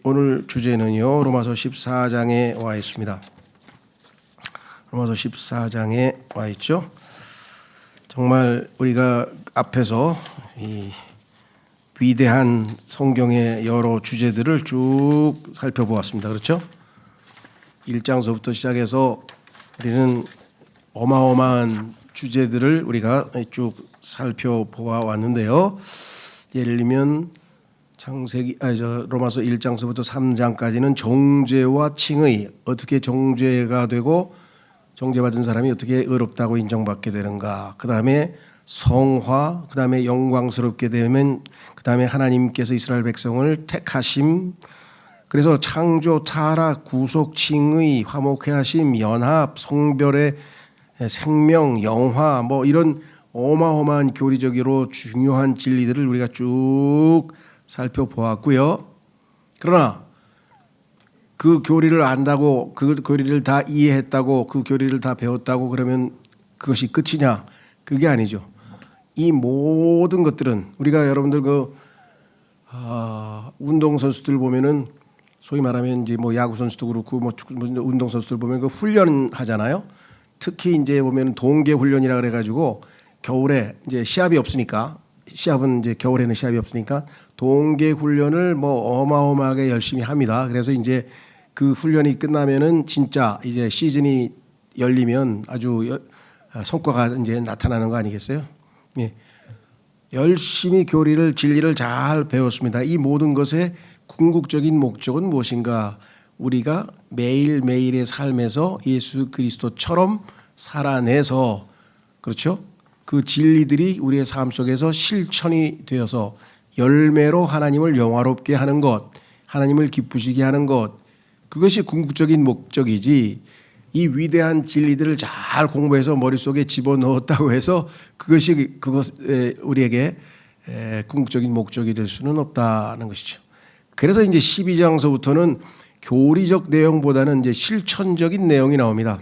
오늘 주제는요, 로마서 14장에 와 있습니다. 로마서 14장에 와 있죠. 정말 우리가 앞에서 이 위대한 성경의 여러 주제들을 쭉 살펴보았습니다. 그렇죠? 1장서부터 시작해서 우리는 어마어마한 주제들을 우리가 쭉 살펴보아 왔는데요. 예를 들면 로마서 1장서부터 3장까지는 정죄와 칭의, 어떻게 정죄가 되고 정죄받은 사람이 어떻게 의롭다고 인정받게 되는가. 그 다음에 성화, 그 다음에 영광스럽게 되면 그 다음에 하나님께서 이스라엘 백성을 택하심. 그래서 창조, 타락, 구속, 칭의, 화목해 하심, 연합, 성별의 생명, 영화, 뭐 이런 어마어마한 교리적으로 중요한 진리들을 우리가 쭉 살펴보았고요. 그러나 그 교리를 안다고, 그 교리를 다 이해했다고, 그 교리를 다 배웠다고 그러면 그것이 끝이냐? 그게 아니죠. 이 모든 것들은 우리가 여러분들 운동 선수들 보면은 소위 말하면 이제 뭐 야구 선수도 그렇고 뭐 운동 선수들 보면 그 훈련하잖아요. 특히 이제 보면 동계 훈련이라 그래가지고 겨울에 이제 시합이 없으니까, 시합은 이제 겨울에는 시합이 없으니까 동계 훈련을 뭐 어마어마하게 열심히 합니다. 그래서 이제 그 훈련이 끝나면은 진짜 이제 시즌이 열리면 아주 성과가 이제 나타나는 거 아니겠어요? 예. 열심히 교리를, 진리를 잘 배웠습니다. 이 모든 것의 궁극적인 목적은 무엇인가? 우리가 매일매일의 삶에서 예수 그리스도처럼 살아내서, 그렇죠? 그 진리들이 우리의 삶 속에서 실천이 되어서 열매로 하나님을 영화롭게 하는 것, 하나님을 기쁘시게 하는 것, 그것이 궁극적인 목적이지, 이 위대한 진리들을 잘 공부해서 머릿속에 집어넣었다고 해서 그것이 우리에게 궁극적인 목적이 될 수는 없다는 것이죠. 그래서 이제 12장서부터는 교리적 내용보다는 이제 실천적인 내용이 나옵니다.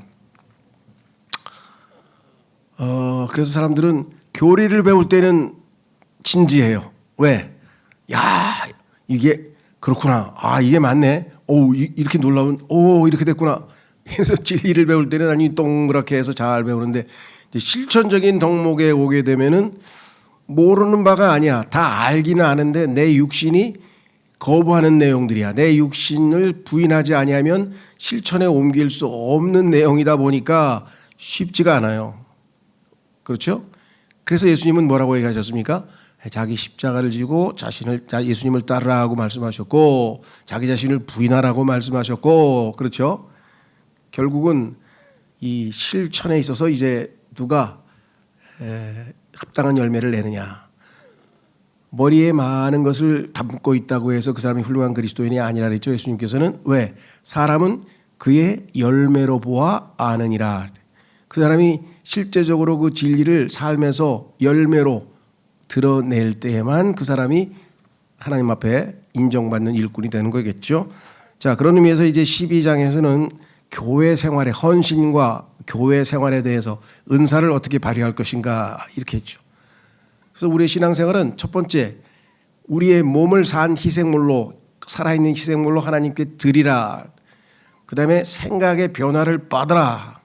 그래서 사람들은 교리를 배울 때는 진지해요. 왜? 야, 이게 그렇구나. 아, 이게 맞네. 오, 이렇게 놀라운, 오, 이렇게 됐구나. 그래서 진리를 배울 때는 아니 동그랗게 해서 잘 배우는데, 이제 실천적인 덕목에 오게 되면은 모르는 바가 아니야. 다 알기는 아는데 내 육신이 거부하는 내용들이야. 내 육신을 부인하지 아니하면 실천에 옮길 수 없는 내용이다 보니까 쉽지가 않아요. 그렇죠? 그래서 예수님은 뭐라고 얘기하셨습니까? 자기 십자가를 지고 예수님을 따르라고 말씀하셨고, 자기 자신을 부인하라고 말씀하셨고, 그렇죠? 결국은 이 실천에 있어서 이제 누가 합당한 열매를 내느냐. 머리에 많은 것을 담고 있다고 해서 그 사람이 훌륭한 그리스도인이 아니라 그랬죠. 예수님께서는. 왜? 사람은 그의 열매로 보아 아느니라. 그 사람이 실제적으로 그 진리를 삶에서 열매로 드러낼 때에만 그 사람이 하나님 앞에 인정받는 일꾼이 되는 거겠죠. 자, 그런 의미에서 이제 12장에서는 교회 생활의 헌신과 교회 생활에 대해서 은사를 어떻게 발휘할 것인가 이렇게 했죠. 그래서 우리의 신앙생활은 첫 번째, 우리의 몸을 산 희생물로, 살아있는 희생물로 하나님께 드리라. 그 다음에 생각의 변화를 받으라.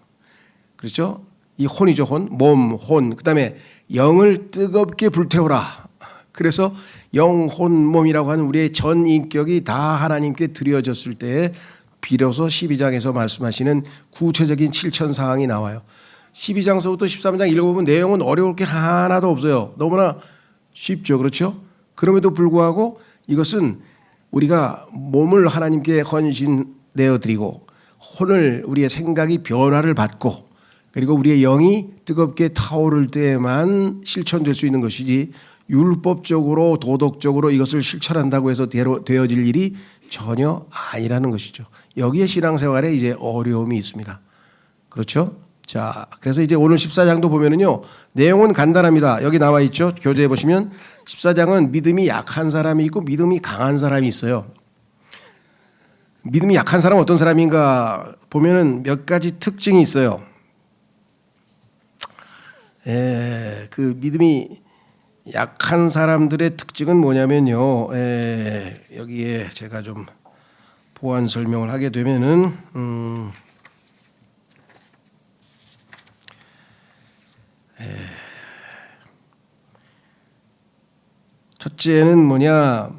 그렇죠? 이 혼이죠, 혼. 몸, 혼. 그 다음에 영을 뜨겁게 불태우라. 그래서 영, 혼, 몸이라고 하는 우리의 전 인격이 다 하나님께 드려졌을 때에 비로소 12장에서 말씀하시는 구체적인 실천 사항이 나와요. 12장서부터 13장 읽어보면 내용은 어려울 게 하나도 없어요. 너무나 쉽죠. 그렇죠? 그럼에도 불구하고 이것은 우리가 몸을 하나님께 헌신내어 드리고, 혼을, 우리의 생각이 변화를 받고, 그리고 우리의 영이 뜨겁게 타오를 때에만 실천될 수 있는 것이지, 율법적으로 도덕적으로 이것을 실천한다고 해서 되어질 일이 전혀 아니라는 것이죠. 여기에 신앙생활에 이제 어려움이 있습니다. 그렇죠? 자, 그래서 이제 오늘 14장도 보면은요, 내용은 간단합니다. 여기 나와 있죠. 교재에 보시면 14장은 믿음이 약한 사람이 있고 믿음이 강한 사람이 있어요. 믿음이 약한 사람은 어떤 사람인가 보면은 몇 가지 특징이 있어요. 그 믿음이 약한 사람들의 특징은 뭐냐면요. 여기에 제가 좀 보완 설명을 하게 되면은 첫째는 뭐냐?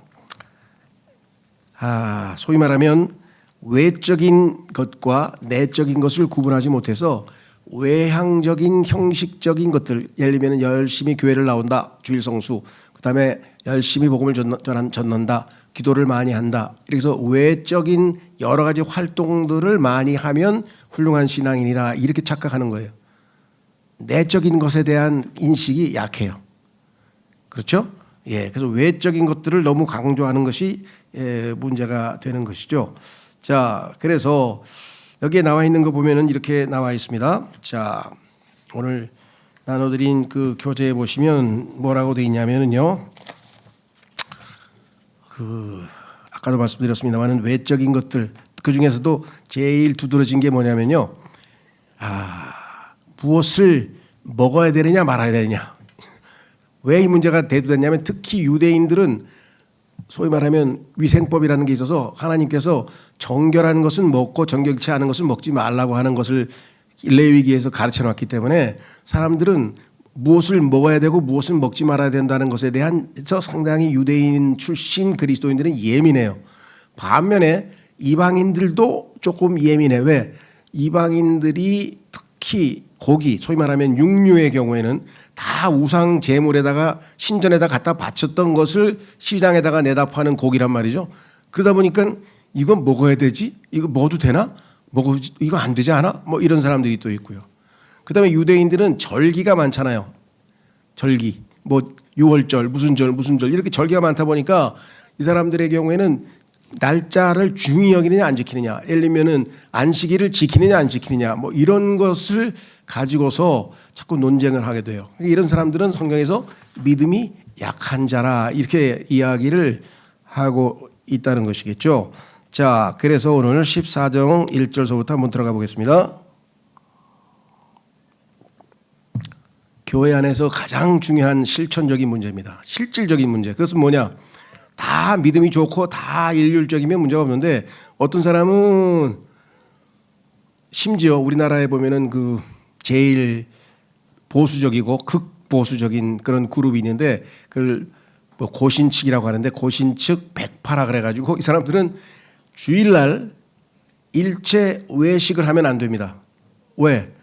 소위 말하면 외적인 것과 내적인 것을 구분하지 못해서 외향적인 형식적인 것들, 예를 들면 열심히 교회를 나온다, 주일 성수, 그다음에 열심히 복음을 전한다, 기도를 많이 한다. 그래서 외적인 여러 가지 활동들을 많이 하면 훌륭한 신앙인이라 이렇게 착각하는 거예요. 내적인 것에 대한 인식이 약해요. 그렇죠? 예, 그래서 외적인 것들을 너무 강조하는 것이 문제가 되는 것이죠. 자, 그래서 여기에 나와 있는 거 보면은 이렇게 나와 있습니다. 자, 오늘 나눠드린 그 교재에 보시면 뭐라고 돼 있냐면은요. 아까도 말씀드렸습니다만은 외적인 것들 그 중에서도 제일 두드러진 게 뭐냐면요. 무엇을 먹어야 되느냐 말아야 되느냐. 왜 이 문제가 대두됐냐면 특히 유대인들은 소위 말하면 위생법이라는 게 있어서 하나님께서 정결한 것은 먹고 정결치 않은 것은 먹지 말라고 하는 것을 레위기에서 가르쳐 놨기 때문에 사람들은 무엇을 먹어야 되고 무엇을 먹지 말아야 된다는 것에 대해서 상당히 유대인 출신 그리스도인들은 예민해요. 반면에 이방인들도 조금 예민해. 왜? 이방인들이 특히 고기, 소위 말하면 육류의 경우에는 다 우상 제물에다가 신전에다 갖다 바쳤던 것을 시장에다가 내다 파는 고기란 말이죠. 그러다 보니까 이건 먹어야 되지? 이거 먹어도 되나? 이거 안 되지 않아? 뭐 이런 사람들이 또 있고요. 그다음에 유대인들은 절기가 많잖아요. 절기, 뭐 6월절, 무슨 절 이렇게 절기가 많다 보니까 이 사람들의 경우에는 날짜를 중히 여기느냐 안 지키느냐, 예를 들면은 안식일을 지키느냐 안 지키느냐, 뭐 이런 것을 가지고서 자꾸 논쟁을 하게 돼요. 이런 사람들은 성경에서 믿음이 약한 자라 이렇게 이야기를 하고 있다는 것이겠죠. 자, 그래서 오늘 14장 1절서부터 한번 들어가 보겠습니다. 교회 안에서 가장 중요한 실천적인 문제입니다. 실질적인 문제. 그것은 뭐냐? 다 믿음이 좋고 다 일률적이면 문제가 없는데 어떤 사람은 심지어 우리나라에 보면은 그 제일 보수적이고 극보수적인 그런 그룹이 있는데 그걸 뭐 고신측이라고 하는데 고신측 100파라 그래가지고 이 사람들은 주일날 일체 외식을 하면 안 됩니다. 왜?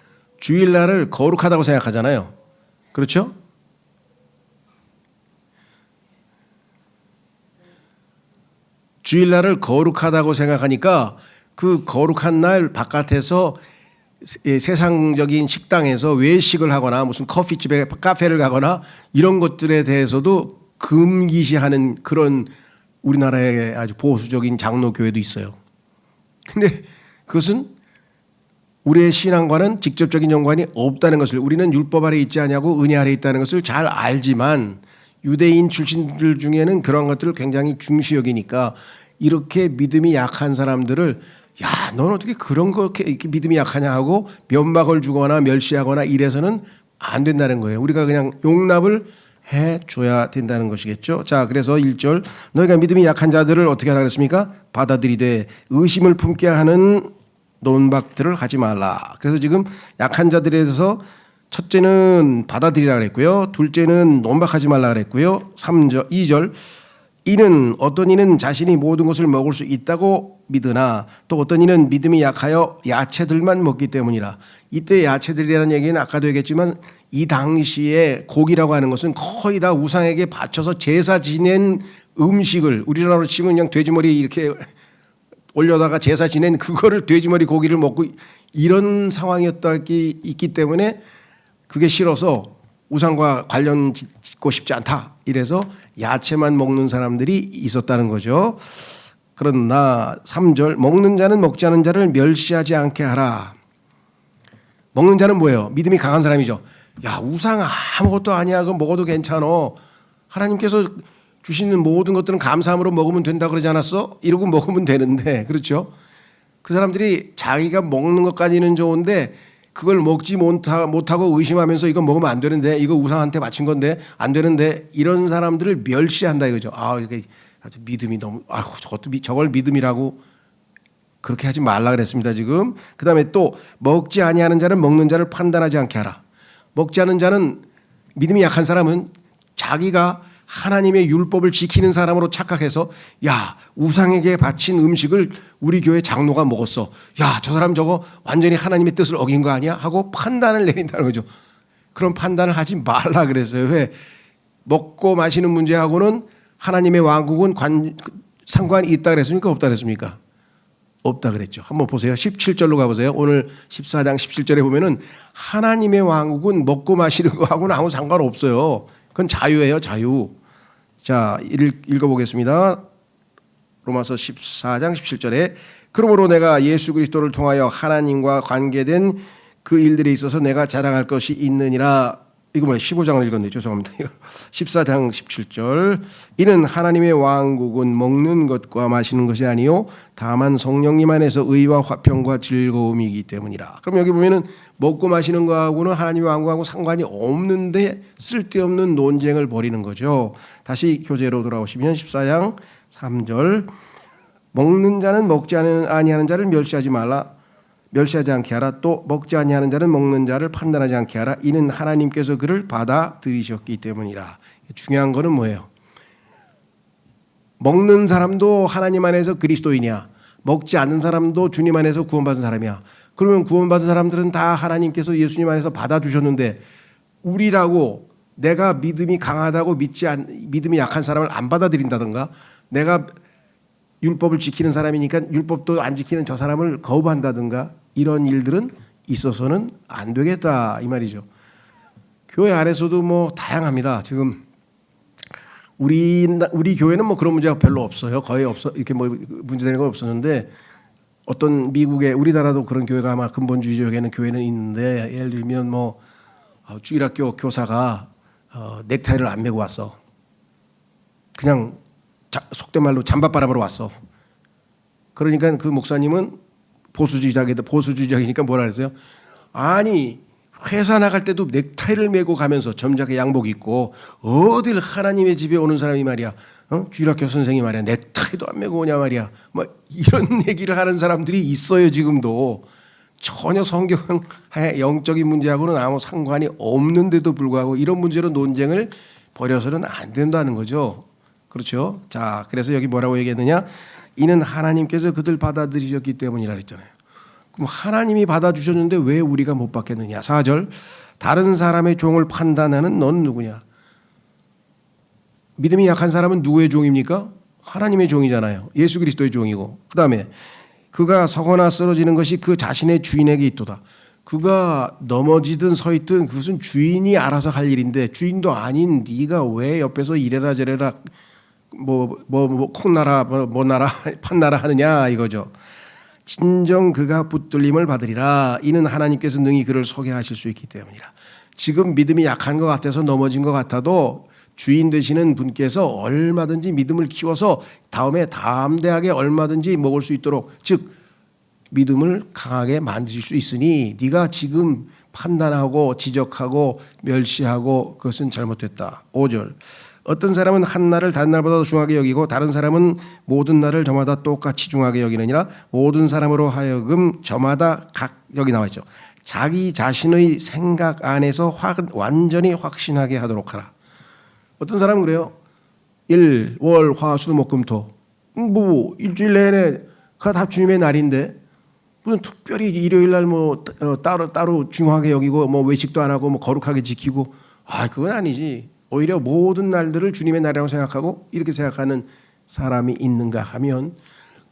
주일날을 거룩하다고 생각하잖아요. 그렇죠? 주일날을 거룩하다고 생각하니까 그 거룩한 날 바깥에서 세상적인 식당에서 외식을 하거나 무슨 커피집에 카페를 가거나 이런 것들에 대해서도 금기시하는 그런 우리나라의 아주 보수적인 장로교회도 있어요. 근데 그것은 우리의 신앙과는 직접적인 연관이 없다는 것을, 우리는 율법 아래 있지 않냐고 은혜 아래 있다는 것을 잘 알지만 유대인 출신들 중에는 그런 것들을 굉장히 중시 여기니까 이렇게 믿음이 약한 사람들을 야, 넌 어떻게 그런 거 이렇게 믿음이 약하냐 하고 면박을 주거나 멸시하거나 이래서는 안 된다는 거예요. 우리가 그냥 용납을 해줘야 된다는 것이겠죠. 자, 그래서 1절 너희가 믿음이 약한 자들을 어떻게 하라 그랬습니까? 받아들이되 의심을 품게 하는 논박들을 하지 말라. 그래서 지금 약한 자들에 대해서 첫째는 받아들이라 그랬고요. 둘째는 논박하지 말라 그랬고요. 2절 이는 어떤 이는 자신이 모든 것을 먹을 수 있다고 믿으나 또 어떤 이는 믿음이 약하여 야채들만 먹기 때문이라. 이때 야채들이라는 얘기는 아까도 얘기했지만 이 당시에 고기라고 하는 것은 거의 다 우상에게 바쳐서 제사 지낸 음식을, 우리나라로 치면 그냥 돼지머리 이렇게 올려다가 제사 지낸 그거를 돼지머리 고기를 먹고 이런 상황이었기 때문에 그게 싫어서 우상과 관련 짓고 싶지 않다. 이래서 야채만 먹는 사람들이 있었다는 거죠. 그러나 3절 먹는 자는 먹지 않은 자를 멸시하지 않게 하라. 먹는 자는 뭐예요? 믿음이 강한 사람이죠. 야, 우상 아무것도 아니야. 그거 먹어도 괜찮어. 하나님께서 주시는 모든 것들은 감사함으로 먹으면 된다 그러지 않았어? 이러고 먹으면 되는데, 그렇죠? 그 사람들이 자기가 먹는 것까지는 좋은데 그걸 먹지 못하고 의심하면서 이거 먹으면 안 되는데, 이거 우상한테 바친 건데 안 되는데, 이런 사람들을 멸시한다 이거죠. 이게 믿음이 너무 저걸 믿음이라고 그렇게 하지 말라 그랬습니다. 지금 그다음에 또 먹지 아니하는 자는 먹는 자를 판단하지 않게 하라. 먹지 않는 자는 믿음이 약한 사람은 자기가 하나님의 율법을 지키는 사람으로 착각해서 야 우상에게 바친 음식을 우리 교회 장로가 먹었어. 야 저 사람 저거 완전히 하나님의 뜻을 어긴 거 아니야? 하고 판단을 내린다는 거죠. 그런 판단을 하지 말라 그랬어요. 왜? 먹고 마시는 문제하고는 하나님의 왕국은 상관이 있다 그랬습니까? 없다 그랬습니까? 없다 그랬죠. 한번 보세요. 17절로 가보세요. 오늘 14장 17절에 보면은 하나님의 왕국은 먹고 마시는 거하고는 아무 상관없어요. 그건 자유예요. 자유. 자, 읽어보겠습니다. 로마서 14장 17절에 그러므로 내가 예수 그리스도를 통하여 하나님과 관계된 그 일들에 있어서 내가 자랑할 것이 있느니라. 이거 뭐야? 15장을 읽었네. 죄송합니다. 14장 17절. 이는 하나님의 왕국은 먹는 것과 마시는 것이 아니요 다만 성령님 안에서 의와 화평과 즐거움이기 때문이라. 그럼 여기 보면은 먹고 마시는 거하고는 하나님의 왕국하고 상관이 없는데 쓸데없는 논쟁을 벌이는 거죠. 다시 교재로 돌아오시면 14장 3절. 먹는 자는 먹지 아니하는 자를 멸시하지 않게 하라. 또 먹지 아니하는 자는 먹는 자를 판단하지 않게 하라. 이는 하나님께서 그를 받아들이셨기 때문이라. 중요한 거는 뭐예요? 먹는 사람도 하나님 안에서 그리스도인이야. 먹지 않는 사람도 주님 안에서 구원받은 사람이야. 그러면 구원받은 사람들은 다 하나님께서 예수님 안에서 받아주셨는데 우리라고 내가 믿음이 강하다고 믿음이 약한 사람을 안 받아들인다든가 내가 율법을 지키는 사람이니까 율법도 안 지키는 저 사람을 거부한다든가 이런 일들은 있어서는 안 되겠다 이 말이죠. 교회 안에서도 뭐 다양합니다. 지금 우리 교회는 뭐 그런 문제가 별로 없어요. 거의 없어 이렇게 뭐 문제되는 건 없었는데 어떤 미국의 우리나라도 그런 교회가 아마 근본주의적인 교회는 있는데 예를 들면 뭐 주일학교 교사가 넥타이를 안 메고 왔어. 그냥 속된 말로 잠바바람으로 왔어. 그러니까 그 목사님은 보수주의자이니까 뭐라 그랬어요? 아니 회사 나갈 때도 넥타이를 메고 가면서 점잖게 양복 입고 어딜 하나님의 집에 오는 사람이 말이야. 주일학교 선생이 말이야. 넥타이도 안 메고 오냐 말이야. 뭐 이런 얘기를 하는 사람들이 있어요. 지금도. 전혀 성경의 영적인 문제하고는 아무 상관이 없는데도 불구하고 이런 문제로 논쟁을 벌여서는 안 된다는 거죠. 그렇죠? 자, 그래서 여기 뭐라고 얘기했느냐? 이는 하나님께서 그들 받아들이셨기 때문이라 했잖아요. 그럼 하나님이 받아주셨는데 왜 우리가 못 받겠느냐? 4절. 다른 사람의 종을 판단하는 넌 누구냐? 믿음이 약한 사람은 누구의 종입니까? 하나님의 종이잖아요. 예수 그리스도의 종이고. 그다음에 그가 서거나 쓰러지는 것이 그 자신의 주인에게 있도다. 그가 넘어지든 서 있든 그것은 주인이 알아서 할 일인데 주인도 아닌 네가 왜 옆에서 이래라 저래라 콩나라 뭐나라 판나라 하느냐 이거죠. 진정 그가 붙들림을 받으리라. 이는 하나님께서 능히 그를 서게 하실 수 있기 때문이라. 지금 믿음이 약한 것 같아서 넘어진 것 같아도 주인 되시는 분께서 얼마든지 믿음을 키워서 담대하게 얼마든지 먹을 수 있도록 즉 믿음을 강하게 만드실 수 있으니 네가 지금 판단하고 지적하고 멸시하고 그것은 잘못됐다. 5절. 어떤 사람은 한 날을 다른 날보다 중하게 여기고 다른 사람은 모든 날을 저마다 똑같이 중하게 여기느니라. 모든 사람으로 하여금 저마다 여기 나와 있죠. 자기 자신의 생각 안에서 완전히 확신하게 하도록 하라. 어떤 사람은 그래요. 일, 월, 화, 수, 목, 금, 토. 뭐 일주일 내내가 다 주님의 날인데 무슨 특별히 일요일 날 뭐 따로 중하게 여기고 뭐 외식도 안 하고 뭐 거룩하게 지키고 그건 아니지. 오히려 모든 날들을 주님의 날이라고 생각하고 이렇게 생각하는 사람이 있는가 하면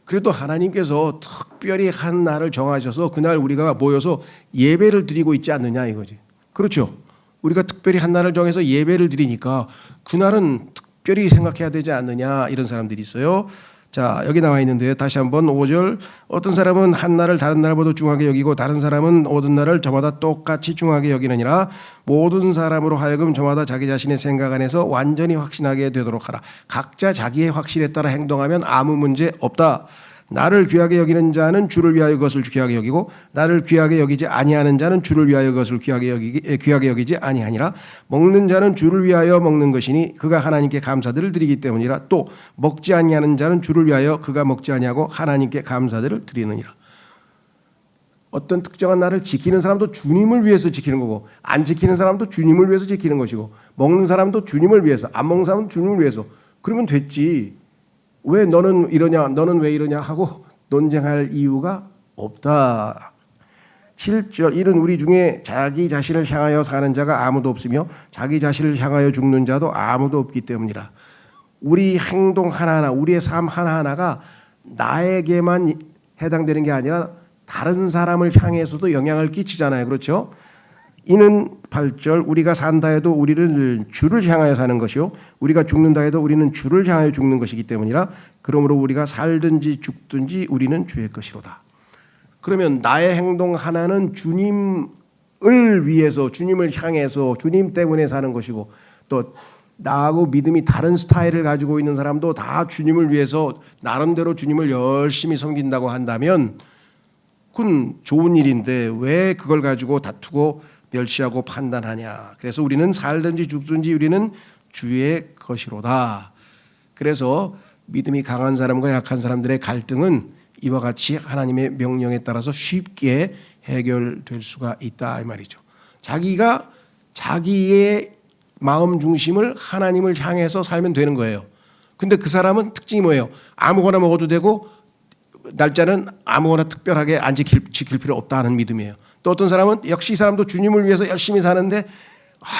그래도 하나님께서 특별히 한 날을 정하셔서 그날 우리가 모여서 예배를 드리고 있지 않느냐 이거지. 그렇죠. 우리가 특별히 한 날을 정해서 예배를 드리니까 그날은 특별히 생각해야 되지 않느냐 이런 사람들이 있어요. 자, 여기 나와 있는데요. 다시 한번 5절. 어떤 사람은 한 날을 다른 날보다 중하게 여기고 다른 사람은 모든 날을 저마다 똑같이 중하게 여기느니라. 모든 사람으로 하여금 저마다 자기 자신의 생각 안에서 완전히 확신하게 되도록 하라. 각자 자기의 확신에 따라 행동하면 아무 문제 없다. 나를 귀하게 여기는 자는 주를 위하여 그것을 귀하게 여기고 나를 귀하게 여기지 아니하는 자는 주를 위하여 그것을 귀하게 여기지 아니하니라. 먹는 자는 주를 위하여 먹는 것이니 그가 하나님께 감사들을 드리기 때문이라. 또 먹지 아니하는 자는 주를 위하여 그가 먹지 아니하고 하나님께 감사들을 드리느니라. 어떤 특정한 날을 지키는 사람도 주님을 위해서 지키는 거고 안 지키는 사람도 주님을 위해서 지키는 것이고 먹는 사람도 주님을 위해서 안 먹는 사람도 주님을 위해서. 그러면 됐지. 왜 너는 이러냐 너는 왜 이러냐 하고 논쟁할 이유가 없다. 7절 이는 우리 중에 자기 자신을 향하여 사는 자가 아무도 없으며 자기 자신을 향하여 죽는 자도 아무도 없기 때문이라. 우리 행동 하나하나 우리의 삶 하나하나가 나에게만 해당되는 게 아니라 다른 사람을 향해서도 영향을 끼치잖아요. 그렇죠? 이는 8절 우리가 산다 해도 우리는 주를 향하여 사는 것이요 우리가 죽는다 해도 우리는 주를 향하여 죽는 것이기 때문이라. 그러므로 우리가 살든지 죽든지 우리는 주의 것이로다. 그러면 나의 행동 하나는 주님을 위해서 주님을 향해서 주님 때문에 사는 것이고 또 나하고 믿음이 다른 스타일을 가지고 있는 사람도 다 주님을 위해서 나름대로 주님을 열심히 섬긴다고 한다면 그건 좋은 일인데 왜 그걸 가지고 다투고 멸시하고 판단하냐. 그래서 우리는 살든지 죽든지 우리는 주의 것이로다. 그래서 믿음이 강한 사람과 약한 사람들의 갈등은 이와 같이 하나님의 명령에 따라서 쉽게 해결될 수가 있다 이 말이죠. 자기가 자기의 마음 중심을 하나님을 향해서 살면 되는 거예요. 근데 그 사람은 특징이 뭐예요? 아무거나 먹어도 되고 날짜는 아무거나 특별하게 안 지킬 필요 없다는 믿음이에요. 또 어떤 사람은 역시 이 사람도 주님을 위해서 열심히 사는데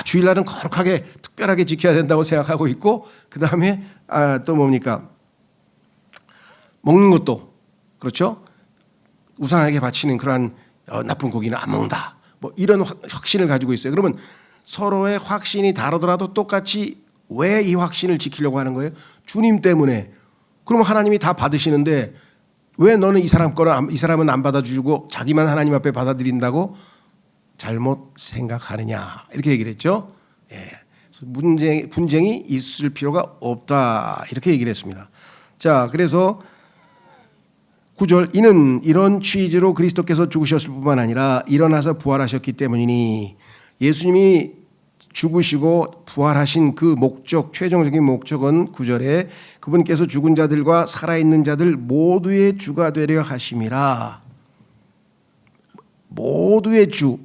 주일날은 거룩하게 특별하게 지켜야 된다고 생각하고 있고 그 다음에 또 뭡니까? 먹는 것도 그렇죠? 우상에게 바치는 그러한 나쁜 고기는 안 먹는다. 뭐 이런 확신을 가지고 있어요. 그러면 서로의 확신이 다르더라도 똑같이 왜 이 확신을 지키려고 하는 거예요? 주님 때문에. 그럼 하나님이 다 받으시는데 왜 너는 이 사람 거는 이 사람은 안 받아주고 자기만 하나님 앞에 받아들인다고 잘못 생각하느냐 이렇게 얘기를 했죠. 예. 분쟁이 있을 필요가 없다 이렇게 얘기를 했습니다. 자, 그래서 9절 이는 이런 취지로 그리스도께서 죽으셨을 뿐만 아니라 일어나서 부활하셨기 때문이니. 예수님이 죽으시고 부활하신 그 목적, 최종적인 목적은 9절에 그분께서 죽은 자들과 살아있는 자들 모두의 주가 되려 하심이라. 모두의 주.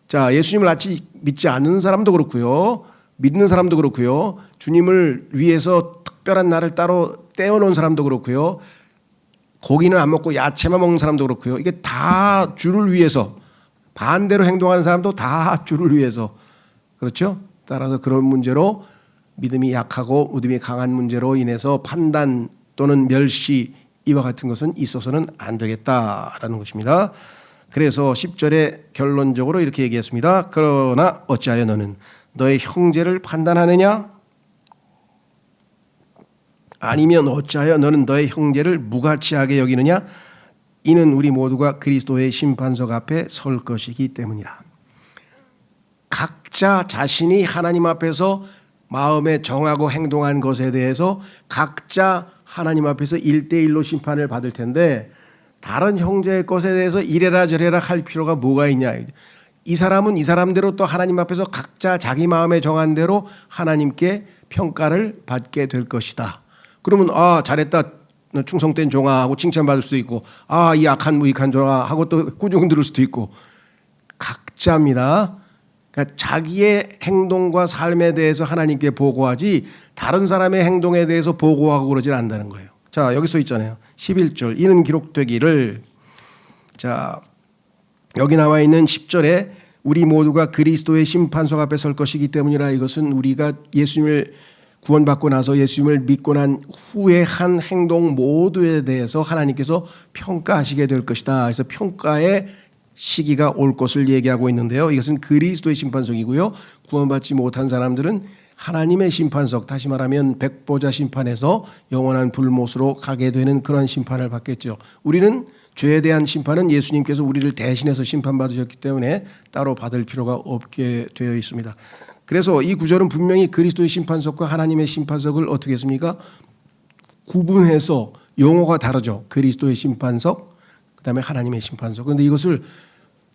자, 예수님을 아직 믿지 않는 사람도 그렇고요, 믿는 사람도 그렇고요, 주님을 위해서 특별한 날을 따로 떼어놓은 사람도 그렇고요, 고기는 안 먹고 야채만 먹는 사람도 그렇고요. 이게 다 주를 위해서, 반대로 행동하는 사람도 다 주를 위해서. 그렇죠? 따라서 그런 문제로 믿음이 약하고 믿음이 강한 문제로 인해서 판단 또는 멸시 이와 같은 것은 있어서는 안 되겠다라는 것입니다. 그래서 10절에 결론적으로 이렇게 얘기했습니다. 그러나 어찌하여 너는 너의 형제를 판단하느냐? 아니면 어찌하여 너는 너의 형제를 무가치하게 여기느냐? 이는 우리 모두가 그리스도의 심판석 앞에 설 것이기 때문이라. 각자 자신이 하나님 앞에서 마음에 정하고 행동한 것에 대해서 각자 하나님 앞에서 1대1로 심판을 받을 텐데 다른 형제의 것에 대해서 이래라 저래라 할 필요가 뭐가 있냐. 이 사람은 이 사람대로 또 하나님 앞에서 각자 자기 마음에 정한 대로 하나님께 평가를 받게 될 것이다. 그러면 잘했다, 충성된 종아 하고 칭찬받을 수도 있고, 이 악한 무익한 종아 하고 또 꾸중 들을 수도 있고. 각자입니다. 그러니까 자기의 행동과 삶에 대해서 하나님께 보고하지 다른 사람의 행동에 대해서 보고하고 그러질 않는다는 거예요. 자, 여기 써 있잖아요. 11절 이는 기록되기를. 자, 여기 나와 있는 10절에 우리 모두가 그리스도의 심판석 앞에 설 것이기 때문이라. 이것은 우리가 예수님을 구원받고 나서 예수님을 믿고 난 후에 한 행동 모두에 대해서 하나님께서 평가하시게 될 것이다. 그래서 평가의 시기가 올 것을 얘기하고 있는데요. 이것은 그리스도의 심판석이고요. 구원받지 못한 사람들은 하나님의 심판석, 다시 말하면 백보자 심판에서 영원한 불못으로 가게 되는 그런 심판을 받겠죠. 우리는 죄에 대한 심판은 예수님께서 우리를 대신해서 심판받으셨기 때문에 따로 받을 필요가 없게 되어 있습니다. 그래서 이 구절은 분명히 그리스도의 심판석과 하나님의 심판석을 어떻게 했습니까? 구분해서 용어가 다르죠. 그리스도의 심판석, 그다음에 하나님의 심판석. 그런데 이것을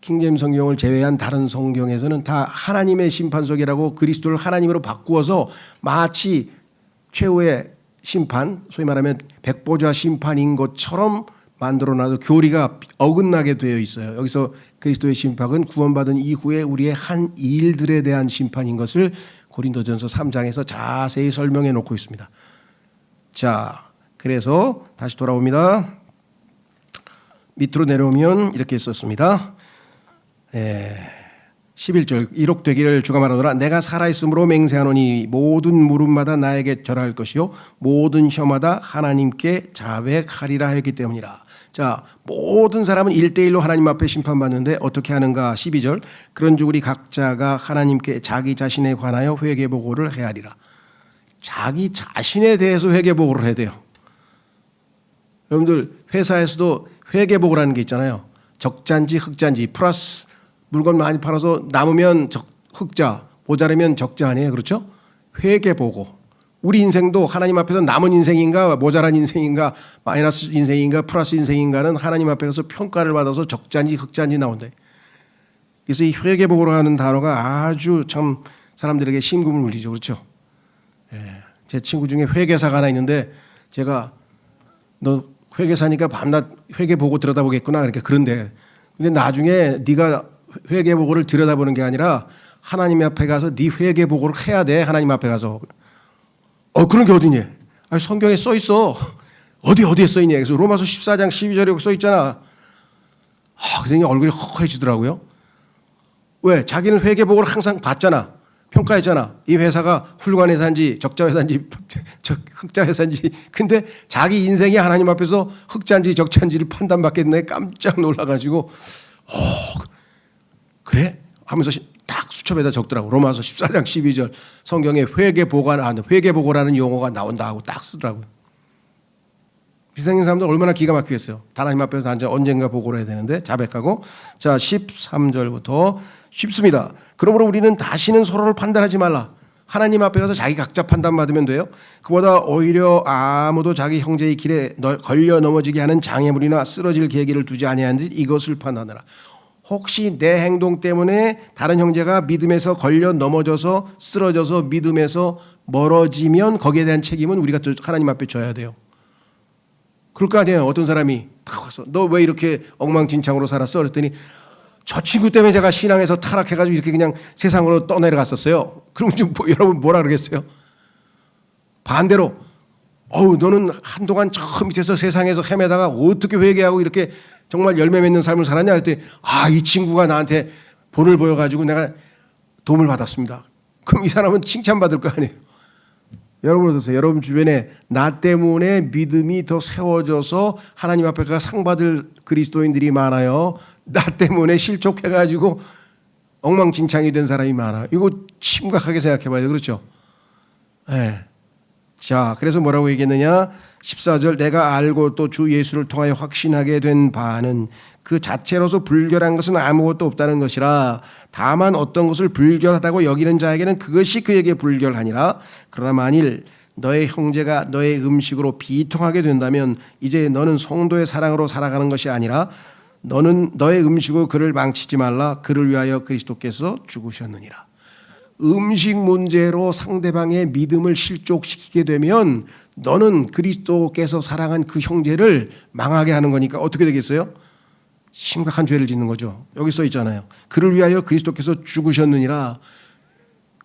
킹제임스 성경을 제외한 다른 성경에서는 다 하나님의 심판석이라고 그리스도를 하나님으로 바꾸어서 마치 최후의 심판, 소위 말하면 백보자 심판인 것처럼 만들어놔도 교리가 어긋나게 되어 있어요. 여기서 그리스도의 심판은 구원받은 이후에 우리의 한 일들에 대한 심판인 것을 고린도전서 3장에서 자세히 설명해 놓고 있습니다. 자, 그래서 다시 돌아옵니다. 밑으로 내려오면 이렇게 썼습니다. 11절 이룩되기를 주가 말하노라 내가 살아있으므로 맹세하노니 모든 무릎마다 나에게 절할 것이요 모든 혀마다 하나님께 자백하리라 했기 때문이라. 자, 모든 사람은 1대1로 하나님 앞에 심판받는데 어떻게 하는가. 12절 그런즉 우리 각자가 하나님께 자기 자신에 관하여 회개보고를 헤아리라. 자기 자신에 대해서 회개보고를 해야 돼요. 여러분들 회사에서도 회계보고라는 게 있잖아요. 적자인지 흑자인지 플러스 물건 많이 팔아서 남으면 흑자, 모자라면 적자 아니에요. 그렇죠? 회계보고. 우리 인생도 하나님 앞에서 남은 인생인가 모자란 인생인가 마이너스 인생인가 플러스 인생인가는 하나님 앞에서 평가를 받아서 적자인지 흑자인지 나온대. 그래서 이 회계보고라는 단어가 아주 참 사람들에게 심금을 울리죠. 그렇죠? 제 친구 중에 회계사가 하나 있는데 제가 너 회계사니까 밤낮 회계보고 들여다보겠구나. 그러니까 그런데 근데 나중에 네가 회계보고를 들여다보는 게 아니라 하나님 앞에 가서 네 회계보고를 해야 돼. 하나님 앞에 가서. 그런 게 어디니? 아니, 성경에 써 있어. 어디에 써 있냐. 그래서 로마서 14장 12절에 써 있잖아. 그랬더니 얼굴이 허해지더라고요. 왜? 자기는 회계보고를 항상 봤잖아. 평가했잖아. 이 회사가 훌륭한 회사인지 적자 회사인지 흑자 회사인지. 근데 자기 인생이 하나님 앞에서 흑자인지 적자인지를 판단받겠네. 깜짝 놀라가지고 그래? 하면서 딱 수첩에다 적더라고. 로마서 14장 12절 성경에 회계보고라는 용어가 나온다 하고 딱 쓰더라고요. 비상인 사람들 얼마나 기가 막히겠어요. 하나님 앞에서 언젠가 보고를 해야 되는데 자백하고. 자, 13절부터 쉽습니다. 그러므로 우리는 다시는 서로를 판단하지 말라. 하나님 앞에 가서 자기 각자 판단받으면 돼요. 그보다 오히려 아무도 자기 형제의 길에 걸려 넘어지게 하는 장애물이나 쓰러질 계기를 두지 아니하는 듯 이것을 판단하라. 혹시 내 행동 때문에 다른 형제가 믿음에서 걸려 넘어져서 쓰러져서 믿음에서 멀어지면 거기에 대한 책임은 우리가 하나님 앞에 져야 돼요. 그럴 거 아니에요. 어떤 사람이 딱 와서 너 왜 이렇게 엉망진창으로 살았어? 그랬더니 저 친구 때문에 제가 신앙에서 타락해가지고 이렇게 그냥 세상으로 떠내려갔었어요. 그럼 좀 여러분 뭐라 그러겠어요? 반대로 너는 한동안 저 밑에서 세상에서 헤매다가 어떻게 회개하고 이렇게 정말 열매 맺는 삶을 살았냐 했더니 이 친구가 나한테 본을 보여가지고 내가 도움을 받았습니다. 그럼 이 사람은 칭찬받을 거 아니에요. 여러분 어떠세요? 여러분 주변에 나 때문에 믿음이 더 세워져서 하나님 앞에 가 상 받을 그리스도인들이 많아요. 나 때문에 실족해가지고 엉망진창이 된 사람이 많아요. 이거 심각하게 생각해 봐야 돼요. 그렇죠? 네. 자, 그래서 뭐라고 얘기했느냐? 14절 내가 알고 또 주 예수를 통하여 확신하게 된 바는 그 자체로서 불결한 것은 아무것도 없다는 것이라. 다만 어떤 것을 불결하다고 여기는 자에게는 그것이 그에게 불결하니라. 그러나 만일 너의 형제가 너의 음식으로 비통하게 된다면 이제 너는 성도의 사랑으로 살아가는 것이 아니라 너는 너의 음식으로 그를 망치지 말라. 그를 위하여 그리스도께서 죽으셨느니라. 음식 문제로 상대방의 믿음을 실족시키게 되면 너는 그리스도께서 사랑한 그 형제를 망하게 하는 거니까 어떻게 되겠어요? 심각한 죄를 짓는 거죠. 여기 써 있잖아요. 그를 위하여 그리스도께서 죽으셨느니라.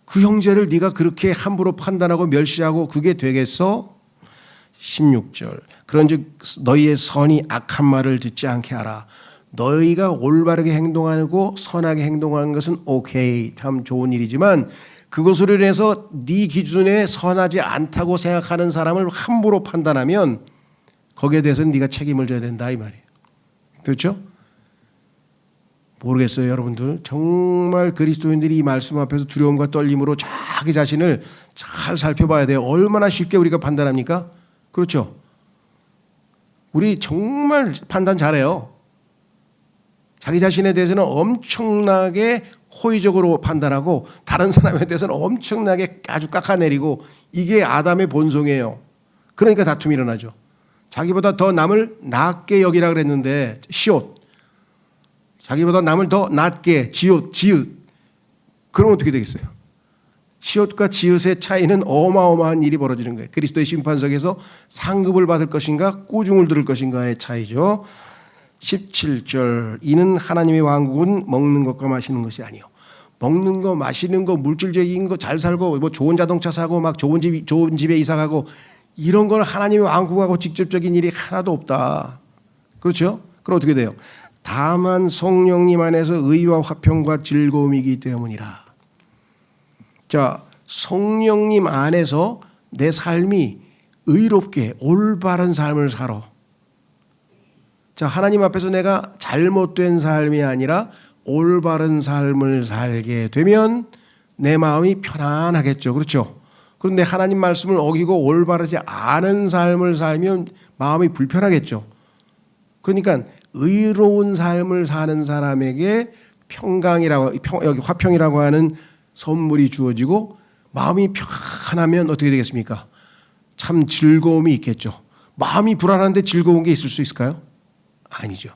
그 형제를 네가 그렇게 함부로 판단하고 멸시하고 그게 되겠어? 16절 그런즉 너희의 선이 악한 말을 듣지 않게 하라. 너희가 올바르게 행동하고 선하게 행동하는 것은 오케이, 참 좋은 일이지만 그것으로 인해서 네 기준에 선하지 않다고 생각하는 사람을 함부로 판단하면 거기에 대해서는 네가 책임을 져야 된다 이 말이에요. 그렇죠? 모르겠어요. 여러분들 정말 그리스도인들이 이 말씀 앞에서 두려움과 떨림으로 자기 자신을 잘 살펴봐야 돼요. 얼마나 쉽게 우리가 판단합니까? 그렇죠? 우리 정말 판단 잘해요. 자기 자신에 대해서는 엄청나게 호의적으로 판단하고 다른 사람에 대해서는 엄청나게 아주 깎아내리고 이게 아담의 본성이에요. 그러니까 다툼이 일어나죠. 자기보다 더 남을 낮게 여기라 그랬는데 시옷. 자기보다 남을 더 낮게 지읒. 그러면 어떻게 되겠어요? 시옷과 지읒의 차이는 어마어마한 일이 벌어지는 거예요. 그리스도의 심판석에서 상급을 받을 것인가 꾸중을 들을 것인가의 차이죠. 17절 이는 하나님의 왕국은 먹는 것과 마시는 것이 아니요. 먹는 거 마시는 거 물질적인 거 잘 살고 뭐 좋은 자동차 사고 막 좋은 집에 이사 가고 이런 거는 하나님의 왕국하고 직접적인 일이 하나도 없다. 그렇죠? 그럼 어떻게 돼요? 다만 성령님 안에서 의와 화평과 즐거움이기 때문이라. 자, 성령님 안에서 내 삶이 의롭게 올바른 삶을 살아. 자, 하나님 앞에서 내가 잘못된 삶이 아니라 올바른 삶을 살게 되면 내 마음이 편안하겠죠. 그렇죠? 그런데 하나님 말씀을 어기고 올바르지 않은 삶을 살면 마음이 불편하겠죠. 그러니까 의로운 삶을 사는 사람에게 평강이라고 여기 화평이라고 하는 선물이 주어지고 마음이 편하면 어떻게 되겠습니까? 참 즐거움이 있겠죠. 마음이 불안한데 즐거운 게 있을 수 있을까요? 아니죠.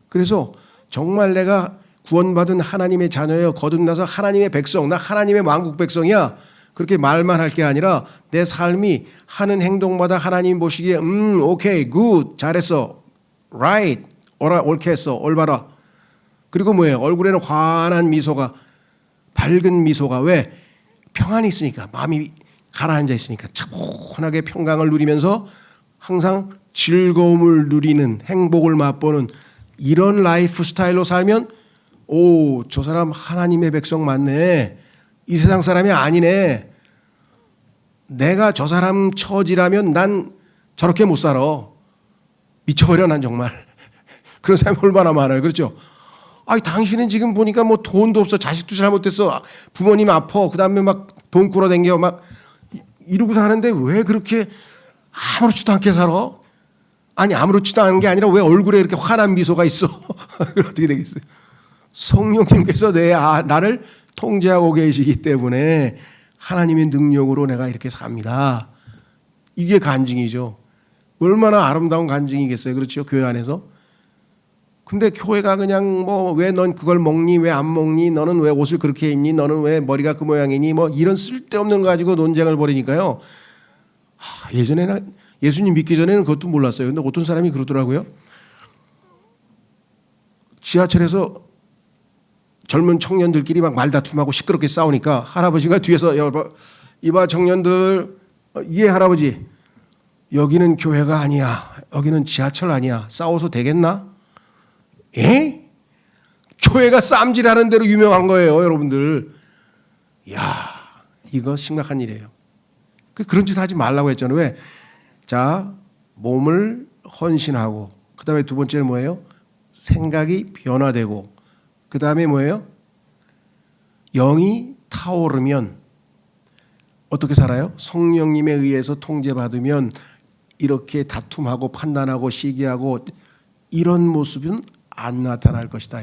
그래서 정말 내가 구원받은 하나님의 자녀여 거듭나서 하나님의 백성, 나 하나님의 왕국 백성이야. 그렇게 말만 할 게 아니라 내 삶이 하는 행동마다 하나님 보시기에 오케이, 굿, 잘했어, right, 옳게 했어, 올바라. 그리고 뭐예요? 얼굴에는 환한 미소가, 밝은 미소가. 왜? 평안이 있으니까, 마음이 가라앉아 있으니까 차분하게 평강을 누리면서 항상 즐거움을 누리는, 행복을 맛보는 이런 라이프 스타일로 살면 오, 저 사람 하나님의 백성 맞네. 이 세상 사람이 아니네. 내가 저 사람 처지라면 난 저렇게 못 살아. 미쳐버려 난 정말. 그런 사람이 얼마나 많아요. 그렇죠? 아니 당신은 지금 보니까 뭐 돈도 없어. 자식도 잘못됐어. 부모님 아파. 그다음에 막 돈 끌어당겨 막 이러고 사는데 왜 그렇게 아무렇지도 않게 살아? 아니 아무렇지도 않은 게 아니라 왜 얼굴에 이렇게 환한 미소가 있어? 어떻게 되겠어요? 성령님께서 나를 통제하고 계시기 때문에 하나님의 능력으로 내가 이렇게 삽니다. 이게 간증이죠. 얼마나 아름다운 간증이겠어요. 그렇죠? 교회 안에서. 근데 교회가 그냥 뭐 왜 넌 그걸 먹니? 왜 안 먹니? 너는 왜 옷을 그렇게 입니? 너는 왜 머리가 그 모양이니? 뭐 이런 쓸데없는 거 가지고 논쟁을 벌이니까요. 예전에는 예수님 믿기 전에는 그것도 몰랐어요. 근데 어떤 사람이 그러더라고요. 지하철에서 젊은 청년들끼리 막 말다툼하고 시끄럽게 싸우니까 할아버지가 뒤에서 이봐 청년들, 예 할아버지, 여기는 교회가 아니야. 여기는 지하철 아니야. 싸워서 되겠나? 예? 교회가 쌈질하는 대로 유명한 거예요, 여러분들. 야, 이거 심각한 일이에요. 그런 짓 하지 말라고 했잖아요. 왜? 자, 몸을 헌신하고, 그 다음에 두 번째는 뭐예요? 생각이 변화되고, 그 다음에 뭐예요? 영이 타오르면 어떻게 살아요? 성령님에 의해서 통제받으면 이렇게 다툼하고 판단하고 시기하고 이런 모습은 안 나타날 것이다.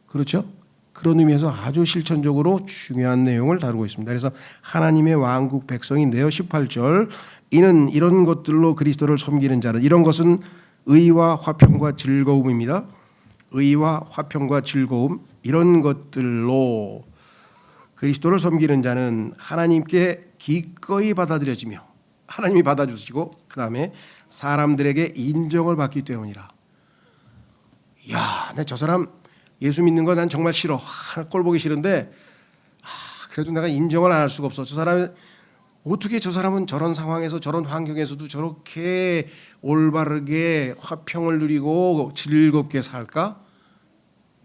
그렇죠? 그런 의미에서 아주 실천적으로 중요한 내용을 다루고 있습니다. 그래서 하나님의 왕국 백성인데요. 18절 이는 이런 것들로 그리스도를 섬기는 자는, 이런 것은 의와 화평과 즐거움입니다. 의와 화평과 즐거움, 이런 것들로 그리스도를 섬기는 자는 하나님께 기꺼이 받아들여지며 하나님이 받아주시고 그 다음에 사람들에게 인정을 받기 때문이라. 야, 내 저 사람 예수 믿는 거 난 정말 싫어. 꼴 보기 싫은데 그래도 내가 인정을 안 할 수가 없어. 저 사람이 어떻게, 저 사람은 저런 상황에서 저런 환경에서도 저렇게 올바르게 화평을 누리고 즐겁게 살까?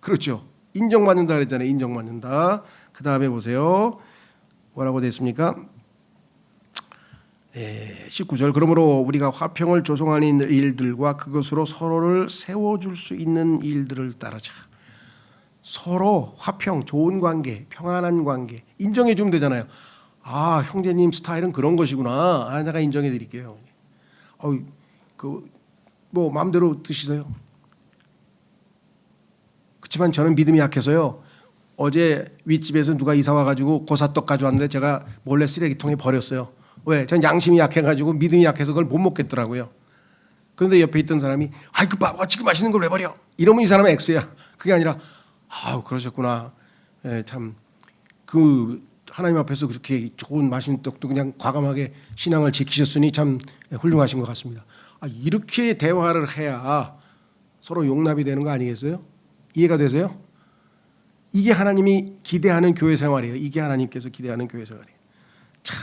그렇죠. 인정받는다 그랬잖아요. 인정받는다. 그 다음에 보세요. 뭐라고 됐습니까? 19절 그러므로 우리가 화평을 조성하는 일들과 그것으로 서로를 세워줄 수 있는 일들을 따르자. 서로 화평, 좋은 관계, 평안한 관계 인정해 주면 되잖아요. 아, 형제님 스타일은 그런 것이구나. 아, 내가 인정해 드릴게요. 뭐 마음대로 드시세요. 그렇지만 저는 믿음이 약해서요. 어제 윗집에서 누가 이사 와가지고 고사떡 가져왔는데 제가 몰래 쓰레기통에 버렸어요. 왜? 전 양심이 약해가지고 믿음이 약해서 그걸 못 먹겠더라고요. 그런데 옆에 있던 사람이 아이 그 바보가 지금 맛있는 걸 왜 버려? 이러면 이 사람은 X야. 그게 아니라 아우 그러셨구나. 예, 참 그 하나님 앞에서 그렇게 좋은 맛있는 떡도 그냥 과감하게 신앙을 지키셨으니 참 훌륭하신 것 같습니다. 아, 이렇게 대화를 해야 서로 용납이 되는 거 아니겠어요? 이해가 되세요? 이게 하나님이 기대하는 교회 생활이에요. 이게 하나님께서 기대하는 교회 생활이에요. 참,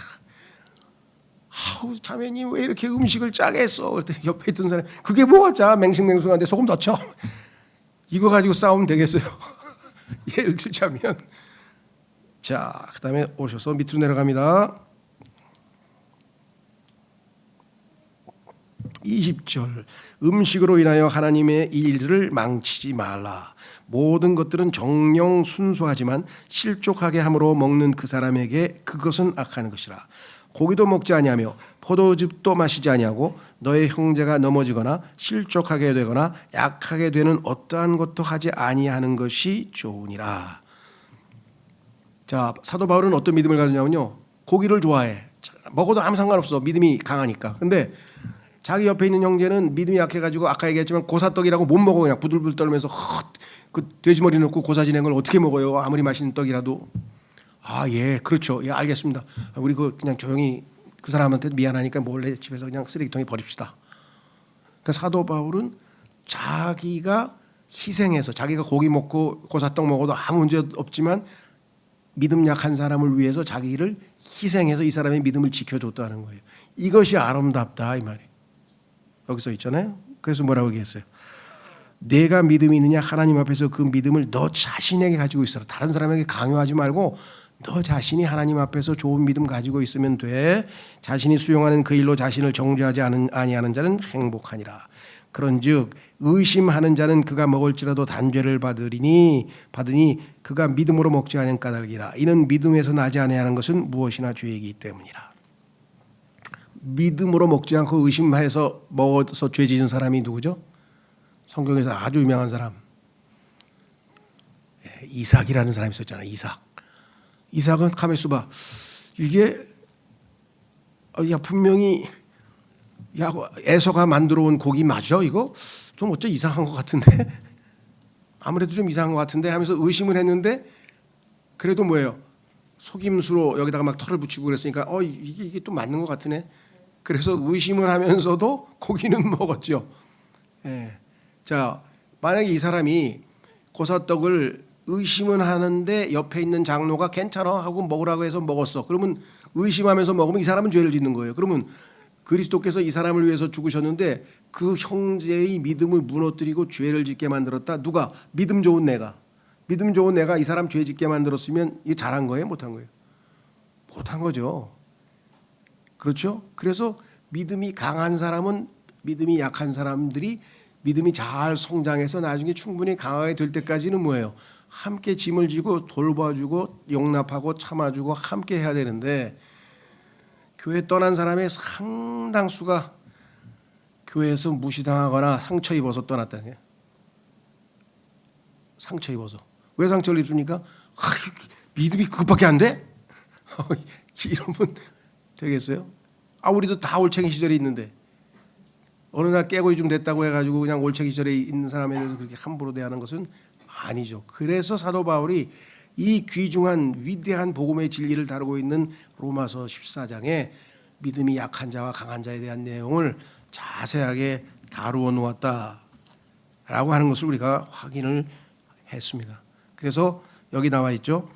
아우 자매님 왜 이렇게 음식을 짜게 했어? 그랬더니 옆에 있던 사람이 그게 뭐가 짜? 맹숭맹숭한데 소금 더 쳐. 이거 가지고 싸우면 되겠어요? 예를 들자면 자, 그 다음에 오셔서 밑으로 내려갑니다. 20절 음식으로 인하여 하나님의 일을 망치지 말라. 모든 것들은 정령 순수하지만 실족하게 함으로 먹는 그 사람에게 그것은 악한 것이라. 고기도 먹지 아니하며 포도즙도 마시지 아니하고 너의 형제가 넘어지거나 실족하게 되거나 약하게 되는 어떠한 것도 하지 아니하는 것이 좋으니라. 자, 사도 바울은 어떤 믿음을 가졌냐면요. 고기를 좋아해. 먹어도 아무 상관없어. 믿음이 강하니까. 근데 자기 옆에 있는 형제는 믿음이 약해가지고 아까 얘기했지만 고사떡이라고 못 먹어. 그냥 부들부들 떨면서 그 돼지머리 넣고 고사 지낸 걸 어떻게 먹어요? 아무리 맛있는 떡이라도. 아, 예, 그렇죠. 예, 알겠습니다. 우리 그냥 조용히 그 사람한테 미안하니까 몰래 집에서 그냥 쓰레기통에 버립시다. 그러니까 사도 바울은 자기가 희생해서 자기가 고기 먹고 고사떡 먹어도 아무 문제 없지만 믿음 약한 사람을 위해서 자기를 희생해서 이 사람의 믿음을 지켜줬다는 거예요. 이것이 아름답다 이 말이에요. 여기서 있잖아요. 그래서 뭐라고 얘기했어요? 내가 믿음이 있느냐 하나님 앞에서 그 믿음을 너 자신에게 가지고 있어라. 다른 사람에게 강요하지 말고 너 자신이 하나님 앞에서 좋은 믿음 가지고 있으면 돼. 자신이 수용하는 그 일로 자신을 정죄하지 아니하는 자는 행복하니라. 그런즉 의심하는 자는 그가 먹을지라도 단죄를 받으니 그가 믿음으로 먹지 않은 까닭이라. 이는 믿음에서 나지 아니하는 것은 무엇이나 죄이기 때문이라. 믿음으로 먹지 않고 의심해서 먹어서 죄 지은 사람이 누구죠? 성경에서 아주 유명한 사람 이삭이라는 사람이 있었잖아요. 이삭은 가만히 있어봐. 이게 야 분명히 야 에서가 만들어 온 고기 맞아 이거? 좀 어째 이상한 것 같은데 아무래도 좀 이상한 것 같은데 하면서 의심을 했는데 그래도 뭐예요? 속임수로 여기다가 막 털을 붙이고 그랬으니까 이게 또 맞는 것 같으네. 그래서 의심을 하면서도 고기는 먹었죠. 예. 자, 만약에 이 사람이 고사떡을 의심은 하는데 옆에 있는 장로가 괜찮아 하고 먹으라고 해서 먹었어. 그러면 의심하면서 먹으면 이 사람은 죄를 짓는 거예요. 그러면 그리스도께서 이 사람을 위해서 죽으셨는데 그 형제의 믿음을 무너뜨리고 죄를 짓게 만들었다. 누가? 믿음 좋은 내가 이 사람 죄 짓게 만들었으면 이게 잘한 거예요? 못한 거예요? 못한 거죠. 그렇죠? 그래서 믿음이 강한 사람은 믿음이 약한 사람들이 믿음이 잘 성장해서 나중에 충분히 강하게 될 때까지는 뭐예요? 함께 짐을 지고 돌봐주고 용납하고 참아주고 함께 해야 되는데 교회 떠난 사람의 상당수가 교회에서 무시당하거나 상처 입어서 떠났다는 거예요. 상처 입어서. 왜 상처를 입습니까? 믿음이 그것밖에 안 돼? 이러면 되겠어요? 우리도 다 올챙이 시절이 있는데 어느 날 깨고리 좀 됐다고 해가지고 그냥 올챙이 시절에 있는 사람에 대해서 그렇게 함부로 대하는 것은 아니죠. 그래서 사도 바울이 이 귀중한 위대한 복음의 진리를 다루고 있는 로마서 14장에 믿음이 약한 자와 강한 자에 대한 내용을 자세하게 다루어 놓았다라고 하는 것을 우리가 확인을 했습니다. 그래서 여기 나와 있죠.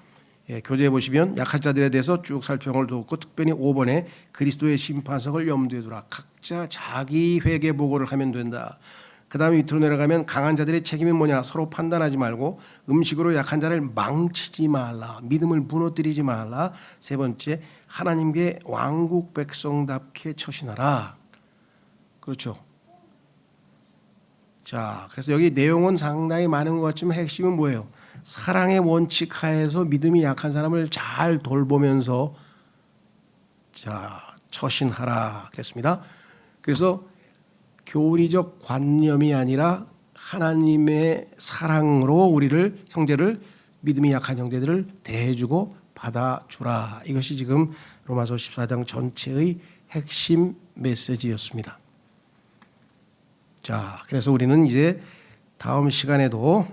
교재에 보시면 약한 자들에 대해서 쭉 살펴놓고 특별히 5번에 그리스도의 심판석을 염두에 두라. 각자 자기 회개 보고를 하면 된다. 그 다음에 밑으로 내려가면 강한 자들의 책임은 뭐냐? 서로 판단하지 말고 음식으로 약한 자를 망치지 말라. 믿음을 무너뜨리지 말라. 세 번째, 하나님께 왕국 백성답게 처신하라. 그렇죠. 자, 그래서 여기 내용은 상당히 많은 것 같지만 핵심은 뭐예요? 사랑의 원칙 하에서 믿음이 약한 사람을 잘 돌보면서 자 처신하라 그랬습니다. 그래서 교리적 관념이 아니라 하나님의 사랑으로 우리를 형제를 믿음이 약한 형제들을 대해주고 받아주라. 이것이 지금 로마서 14장 전체의 핵심 메시지였습니다. 자, 그래서 우리는 이제 다음 시간에도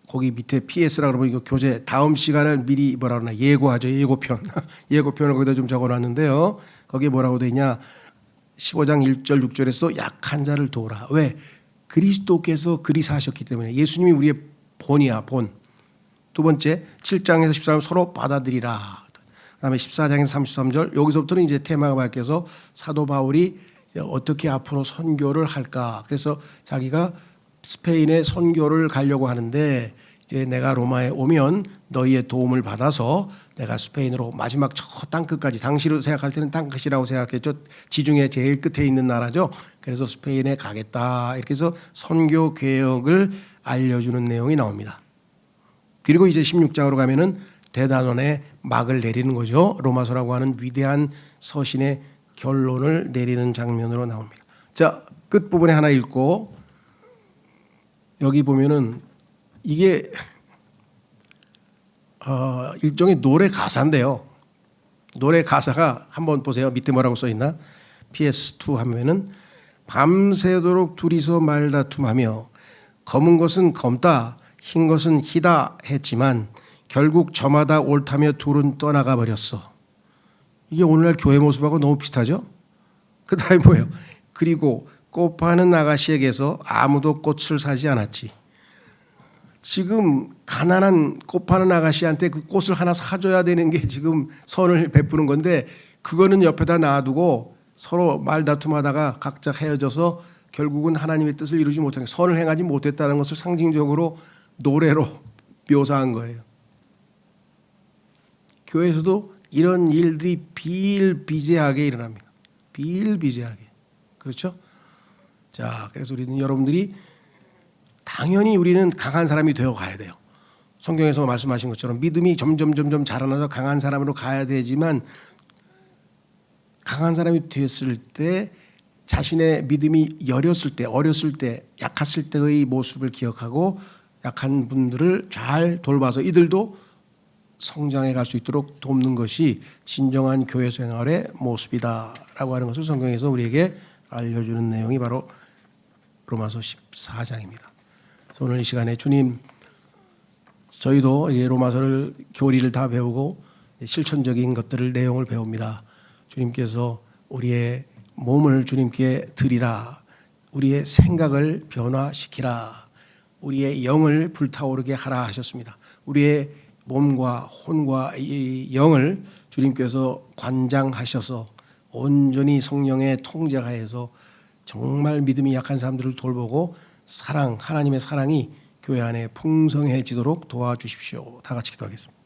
거기 밑에 PS라 그러면 이거 교재 다음 시간을 미리 뭐라 그러나 예고하죠. 예고편. 예고편을 거기다 좀 적어놨는데요. 거기에 뭐라고 돼 있냐. 15장 1절 6절에서 약한 자를 도우라. 왜? 그리스도께서 그리 사셨기 때문에. 예수님이 우리의 본이야. 본. 두 번째 7장에서 13절 서로 받아들이라. 그다음에 14장에서 33절 여기서부터는 이제 테마가 바뀌어서 사도 바울이 어떻게 앞으로 선교를 할까. 그래서 자기가 스페인에 선교를 가려고 하는데 이제 내가 로마에 오면 너희의 도움을 받아서 내가 스페인으로 마지막 저 땅끝까지 당시로 생각할 때는 땅끝이라고 생각했죠. 지중해 제일 끝에 있는 나라죠. 그래서 스페인에 가겠다. 이렇게 해서 선교 계획을 알려주는 내용이 나옵니다. 그리고 이제 16장으로 가면은 대단원의 막을 내리는 거죠. 로마서라고 하는 위대한 서신의 결론을 내리는 장면으로 나옵니다. 자, 끝부분에 하나 읽고 여기 보면은 이게 일종의 노래 가사인데요. 노래 가사가 한번 보세요. 밑에 뭐라고 써 있나? PS2 하면은 밤새도록 둘이서 말다툼하며 검은 것은 검다 흰 것은 희다 했지만 결국 저마다 옳다며 둘은 떠나가 버렸어. 이게 오늘날 교회 모습하고 너무 비슷하죠? 그 다음에 뭐예요? 그리고 꽃 파는 아가씨에게서 아무도 꽃을 사지 않았지. 지금 가난한 꽃 파는 아가씨한테 그 꽃을 하나 사줘야 되는 게 지금 선을 베푸는 건데 그거는 옆에다 놔두고 서로 말다툼하다가 각자 헤어져서 결국은 하나님의 뜻을 이루지 못한 선을 행하지 못했다는 것을 상징적으로 노래로 묘사한 거예요. 교회에서도 이런 일들이 비일비재하게 일어납니다. 비일비재하게. 그렇죠? 자, 그래서 우리는 여러분들이 당연히 우리는 강한 사람이 되어 가야 돼요. 성경에서 말씀하신 것처럼 믿음이 점점 자라나서 강한 사람으로 가야 되지만 강한 사람이 됐을 때 자신의 믿음이 여렸을 때, 어렸을 때, 약했을 때의 모습을 기억하고 약한 분들을 잘 돌봐서 이들도 성장해 갈 수 있도록 돕는 것이 진정한 교회 생활의 모습이다라고 하는 것을 성경에서 우리에게 알려주는 내용이 바로 로마서 14장입니다. 그래서 오늘 이 시간에 주님, 저희도 로마서를 교리를 다 배우고 실천적인 것들을 내용을 배웁니다. 주님께서 우리의 몸을 주님께 드리라, 우리의 생각을 변화시키라, 우리의 영을 불타오르게 하라 하셨습니다. 우리의 몸과 혼과 이 영을 주님께서 관장하셔서 온전히 성령의 통제하에서 정말 믿음이 약한 사람들을 돌보고 사랑, 하나님의 사랑이 교회 안에 풍성해지도록 도와주십시오. 다 같이 기도하겠습니다.